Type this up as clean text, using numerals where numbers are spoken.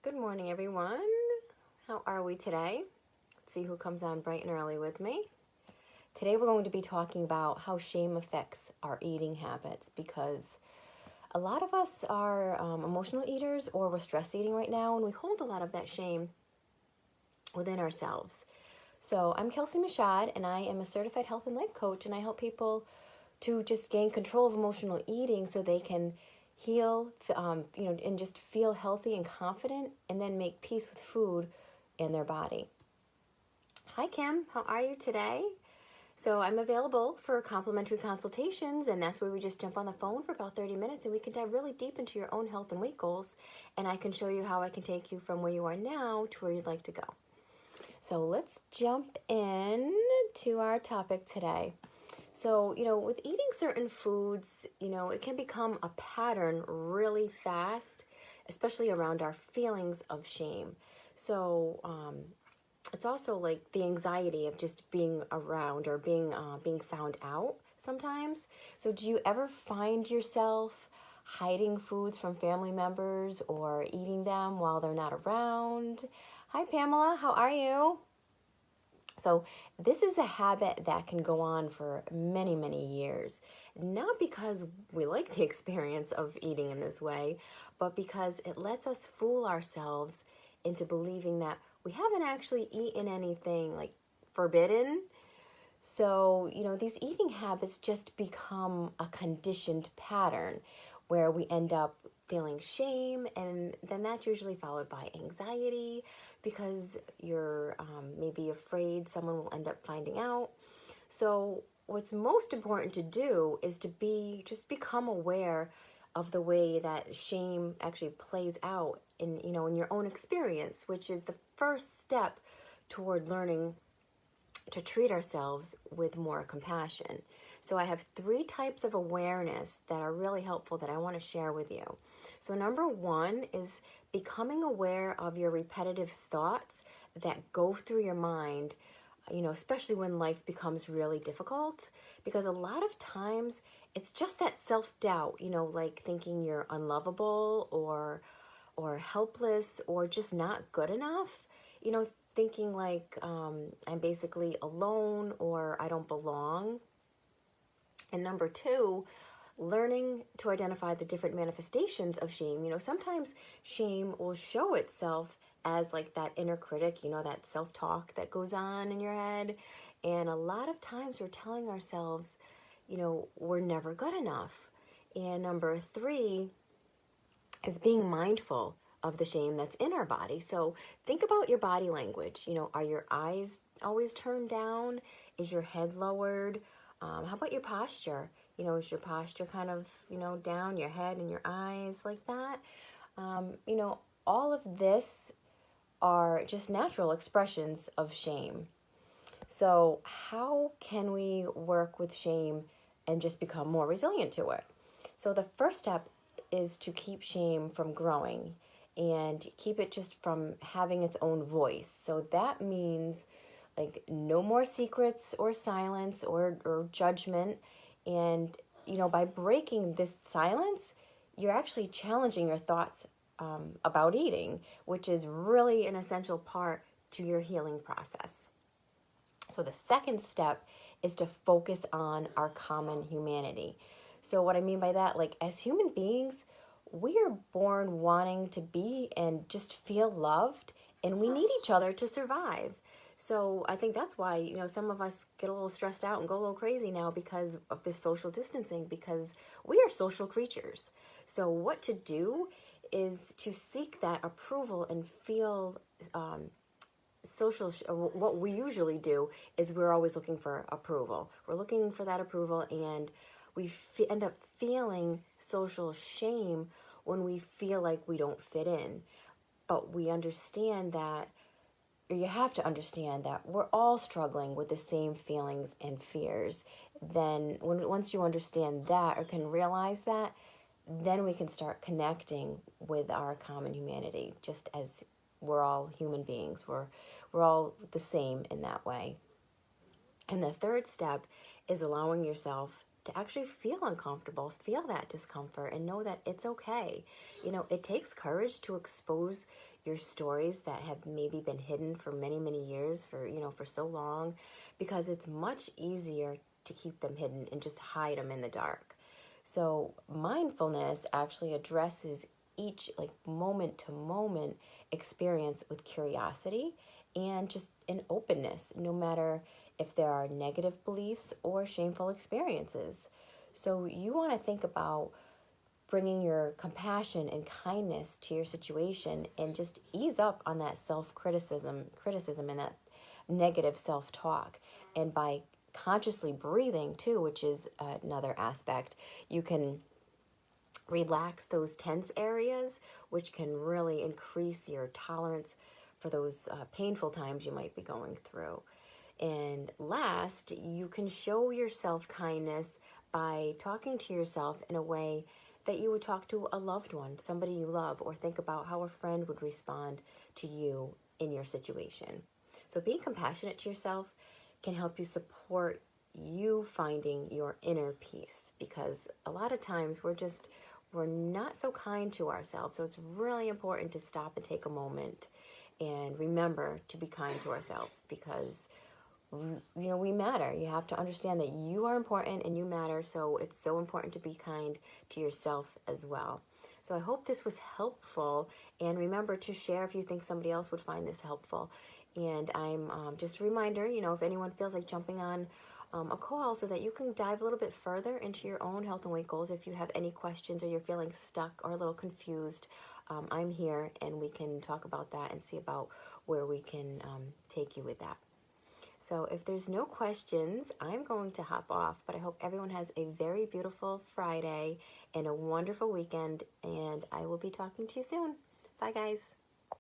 Good morning, everyone. How are we today? Let's see who comes on bright and early with me. Today we're going to be talking about how shame affects our eating habits because a lot of us are emotional eaters or we're stress eating right now, and we hold a lot of that shame within ourselves. So I'm Kelsie Michaud, and I am a certified health and life coach, and I help people to just gain control of emotional eating so they can heal, and just feel healthy and confident, and then make peace with food and their body. Hi, Kim. How are you today? So I'm available for complimentary consultations, and that's where we just jump on the phone for about 30 minutes, and we can dive really deep into your own health and weight goals, and I can show you how I can take you from where you are now to where you'd like to go. So let's jump in to our topic today. So, with eating certain foods, it can become a pattern really fast, especially around our feelings of shame. So, it's also like the anxiety of just being around or being found out sometimes. So, do you ever find yourself hiding foods from family members or eating them while they're not around? Hi, Pamela. How are you? So this is a habit that can go on for many, many years, not because we like the experience of eating in this way, but because it lets us fool ourselves into believing that we haven't actually eaten anything like forbidden. So, these eating habits just become a conditioned pattern where we end up feeling shame, and then that's usually followed by anxiety because you're maybe afraid someone will end up finding out. So what's most important to do is to become aware of the way that shame actually plays out in your own experience, which is the first step toward learning to treat ourselves with more compassion. So I have 3 types of awareness that are really helpful that I want to share with you. So number 1 is becoming aware of your repetitive thoughts that go through your mind, especially when life becomes really difficult, because a lot of times it's just that self-doubt, like thinking you're unlovable or helpless or just not good enough, thinking like I'm basically alone or I don't belong. And number 2, learning to identify the different manifestations of shame. Sometimes shame will show itself as like that inner critic, that self-talk that goes on in your head. And a lot of times we're telling ourselves, we're never good enough. And number 3 is being mindful of the shame that's in our body. So think about your body language. Are your eyes always turned down? Is your head lowered? How about your posture? Is your posture kind of, down, your head and your eyes like that? All of this are just natural expressions of shame. So how can we work with shame and just become more resilient to it? So the first step is to keep shame from growing and keep it just from having its own voice. So that means like no more secrets or silence or judgment. And, by breaking this silence, you're actually challenging your thoughts about eating, which is really an essential part to your healing process. So the second step is to focus on our common humanity. So what I mean by that, like as human beings, we are born wanting to be and just feel loved, and we need each other to survive. So I think that's why, some of us get a little stressed out and go a little crazy now because of this social distancing, because we are social creatures. So what to do is to seek that approval and feel what we usually do is we're always looking for approval. We're looking for that approval, and we end up feeling social shame when we feel like we don't fit in. But we understand that, or you have to understand that we're all struggling with the same feelings and fears. Then once you understand that or can realize that, then we can start connecting with our common humanity, just as we're all human beings. We're all the same in that way. And the third step is allowing yourself to actually feel uncomfortable, feel that discomfort, and know that it's okay. It takes courage to expose your stories that have maybe been hidden for many, many years, for so long, because it's much easier to keep them hidden and just hide them in the dark. So mindfulness actually addresses each like moment to moment experience with curiosity and just an openness, no matter if there are negative beliefs or shameful experiences. So you want to think about bringing your compassion and kindness to your situation and just ease up on that criticism and that negative self-talk. And by consciously breathing too, which is another aspect, you can relax those tense areas, which can really increase your tolerance for those painful times you might be going through. And last, you can show yourself kindness by talking to yourself in a way that you would talk to a loved one, somebody you love, or think about how a friend would respond to you in your situation. So being compassionate to yourself can help you support you finding your inner peace, because a lot of times we're not so kind to ourselves. So it's really important to stop and take a moment and remember to be kind to ourselves, because we matter. You have to understand that you are important and you matter. So it's so important to be kind to yourself as well. So I hope this was helpful, and remember to share if you think somebody else would find this helpful. And I'm just a reminder, if anyone feels like jumping on a call so that you can dive a little bit further into your own health and weight goals. If you have any questions or you're feeling stuck or a little confused, I'm here and we can talk about that and see about where we can take you with that. So if there's no questions, I'm going to hop off, but I hope everyone has a very beautiful Friday and a wonderful weekend, and I will be talking to you soon. Bye, guys.